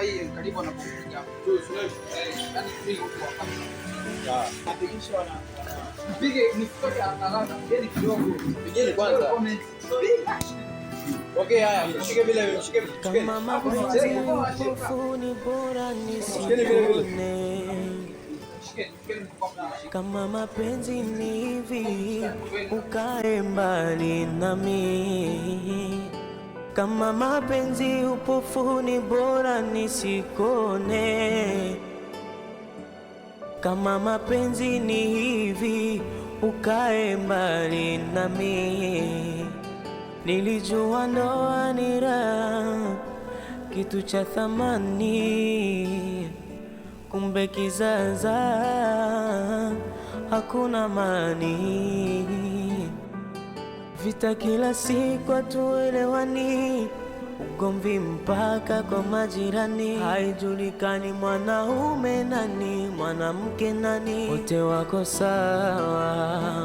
hii karibu anapokuja. Yaani pigo kwa hapa. Ya. Napigisha wana. Pige msitoke haraka. Pigeni kidogo. Pigeni kwanza. Okay, haya, mshike vile, mshike. Kama mapenzi ni bora nisione. Kama mapenzi ni hivi, ukae mbali nami. Kama mapenzi upofu ni bora nisikone. Kama mapenzi ni hivi, ukae mbali nami. Nilijua ndoa ni raha, kitu cha thamani. Kumbe kizaza hakuna amani. Vita kila siku hatuelewani, ugomvi mpaka kwa majirani. Haijulikani mwanaume nani, mwanamke nani, wote wako sawa.